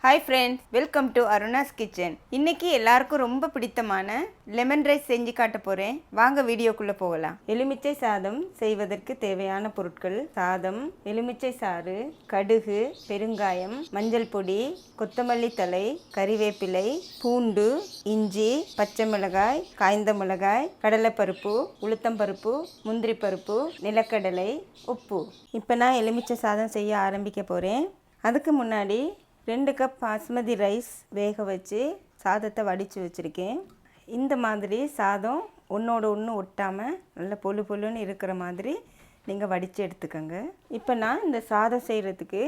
Hi friends, welcome to அருணாஸ் kitchen. இன்றைக்கி எல்லாருக்கும் ரொம்ப பிடித்தமான லெமன் ரைஸ் செஞ்சு காட்ட போகிறேன். வாங்க வீடியோக்குள்ளே போகலாம். எலுமிச்சை சாதம் செய்வதற்கு தேவையான பொருட்கள்: சாதம், எலுமிச்சை சாறு, கடுகு, பெருங்காயம், மஞ்சள் பொடி, கொத்தமல்லி தழை, கறிவேப்பிலை, பூண்டு, இஞ்சி, பச்சை மிளகாய், காய்ந்த மிளகாய், கடலைப்பருப்பு, உளுத்தம்பருப்பு, முந்திரி பருப்பு, நிலக்கடலை, உப்பு. இப்போ நான் எலுமிச்சை சாதம் செய்ய ஆரம்பிக்க போகிறேன். அதுக்கு முன்னாடி 2 கப் பாஸ்மதி ரைஸ் வேக வச்சு சாதத்தை வடித்து வச்சுருக்கேன். இந்த மாதிரி சாதம் ஒன்றோட ஒன்று ஒட்டாமல் நல்ல பொழு பொழுன்னு இருக்கிற மாதிரி நீங்கள் வடித்து எடுத்துக்கோங்க. இப்போ நான் இந்த சாதம் செய்கிறதுக்கு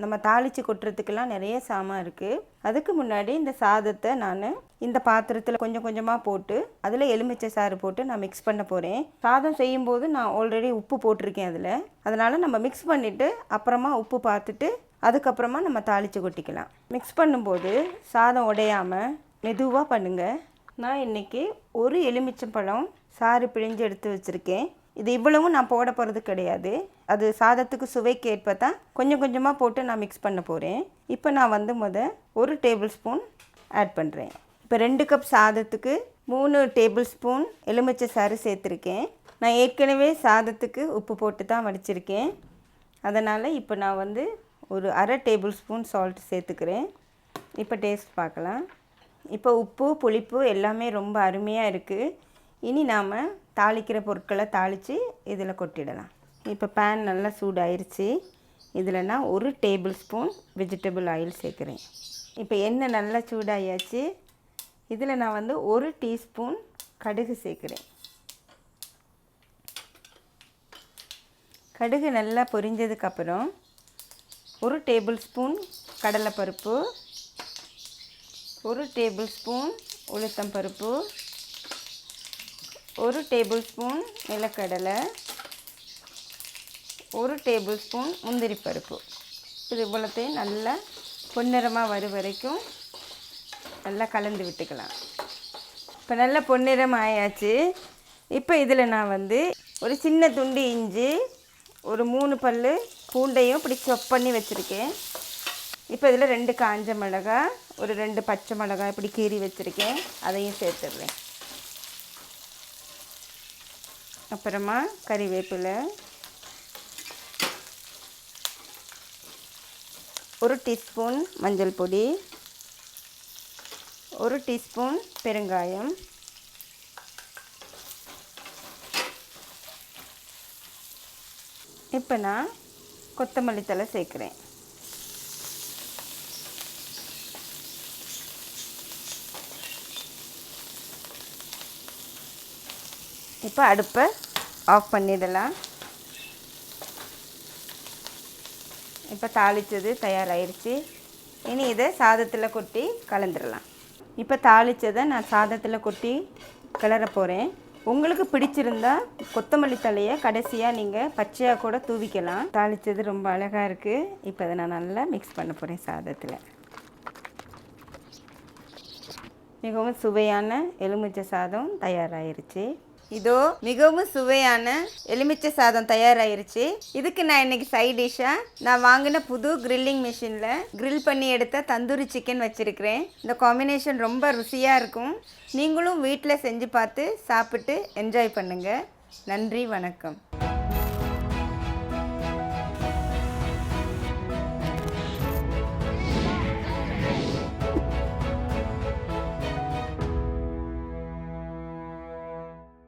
நம்ம தாளித்து கொட்டுறதுக்கெல்லாம் நிறைய சாமான் இருக்குது. அதுக்கு முன்னாடி இந்த சாதத்தை நான் இந்த பாத்திரத்தில் கொஞ்சம் கொஞ்சமாக போட்டு அதில் எலுமிச்சை சாறு போட்டு நான் மிக்ஸ் பண்ண போகிறேன். சாதம் செய்யும்போது நான் ஆல்ரெடி உப்பு போட்டிருக்கேன். அதனால் நம்ம மிக்ஸ் பண்ணிவிட்டு அப்புறமா உப்பு பார்த்துட்டு அதுக்கப்புறமா நம்ம தாளித்து கொட்டிக்கலாம். மிக்ஸ் பண்ணும்போது சாதம் உடையாமல் மெதுவாக பண்ணுங்கள். நான் இன்றைக்கி ஒரு எலுமிச்சம்பழம் சாறு பிழிஞ்சு எடுத்து வச்சுருக்கேன். இது இவ்வளவும் நான் போட போகிறது கிடையாது. அது சாதத்துக்கு சுவைக்கு ஏற்ப தான் கொஞ்சம் கொஞ்சமாக போட்டு நான் மிக்ஸ் பண்ண போகிறேன். இப்போ நான் ஒரு டேபிள் ஸ்பூன் ஆட் பண்ணுறேன். இப்போ 2 கப் சாதத்துக்கு 3 டேபிள் ஸ்பூன் எலுமிச்சை சாறு சேர்த்துருக்கேன். நான் ஏற்கனவே சாதத்துக்கு உப்பு போட்டு தான் வடிச்சிருக்கேன். அதனால் இப்போ நான் ஒரு அரை டேபிள் ஸ்பூன் சால்ட் சேர்த்துக்கிறேன். இப்போ டேஸ்ட் பார்க்கலாம். இப்போ உப்பு புளிப்பு எல்லாமே ரொம்ப அருமையாக இருக்குது. இனி நாம் தாளிக்கிற பொருட்களை தாளித்து இதில் கொட்டிடலாம். இப்போ பேன் நல்லா சூடாயிருச்சு. இதில் நான் 1 டேபிள் ஸ்பூன் வெஜிடபிள் ஆயில் சேர்க்குறேன். இப்போ எண்ணெய் நல்லா சூடாயாச்சு. இதில் நான் 1 டீஸ்பூன் கடுகு சேர்க்குறேன். கடுகு நல்லா பொரிஞ்சதுக்கப்புறம் 1 டேபிள் ஸ்பூன் கடலைப்பருப்பு, 1 டேபிள் ஸ்பூன் உளுத்தம்பருப்பு, 1 டேபிள் ஸ்பூன் நிலக்கடலை, 1 டேபிள் ஸ்பூன் முந்திரி பருப்பு. இது இவ்வளோத்தையும் நல்லா பொன்னிறமாக வரும் வரைக்கும் நல்லா கலந்து விட்டுக்கலாம். இப்போ நல்லா பொன்னிறம் ஆயாச்சு. இப்போ இதில் நான் ஒரு சின்ன துண்டு இஞ்சி, ஒரு 3 பல் பூண்டையும் இப்படி சொப் பண்ணி வச்சுருக்கேன். இப்போ இதில் 2 காஞ்ச மிளகாய், ஒரு 2 பச்சை மிளகாய் இப்படி கீறி வச்சுருக்கேன். அதையும் சேர்த்துடுறேன். அப்புறமா கறிவேப்பிலை, 1 டீஸ்பூன் மஞ்சள் பொடி, 1 டீஸ்பூன் பெருங்காயம், இப்போ நான் கொத்தமல்லி தழை சேர்க்குறேன். இப்போ அடுப்பை ஆஃப் பண்ணிடலாம். இப்போ தாளித்தது தயாராகிருச்சு. இனி இதை சாதத்தில் கொட்டி கலந்துடலாம். இப்போ தாளித்ததை நான் சாதத்தில் கொட்டி கிளற போகிறேன். உங்களுக்கு பிடிச்சிருந்தா கொத்தமல்லி தழையை கடைசியாக நீங்கள் பச்சையாக கூட தூவிக்கலாம். தாளித்தது ரொம்ப அழகாக இருக்குது. இப்போ அதை நான் நல்லா மிக்ஸ் பண்ண போகிறேன் சாதத்தில். மிகவும் சுவையான எலுமிச்சை சாதம் தயாராகிருச்சு. இதோ மிகவும் சுவையான எலுமிச்சை சாதம் தயாராகிருச்சு. இதுக்கு நான் இன்றைக்கி சைட் டிஷ்ஷாக நான் வாங்கின புது கிரில்லிங் மிஷினில் கிரில் பண்ணி எடுத்த தந்தூரி சிக்கன் வச்சுருக்கிறேன். இந்த காம்பினேஷன் ரொம்ப ருசியாக இருக்கும். நீங்களும் வீட்டில் செஞ்சு பார்த்து சாப்பிட்டு என்ஜாய் பண்ணுங்கள். நன்றி, வணக்கம்.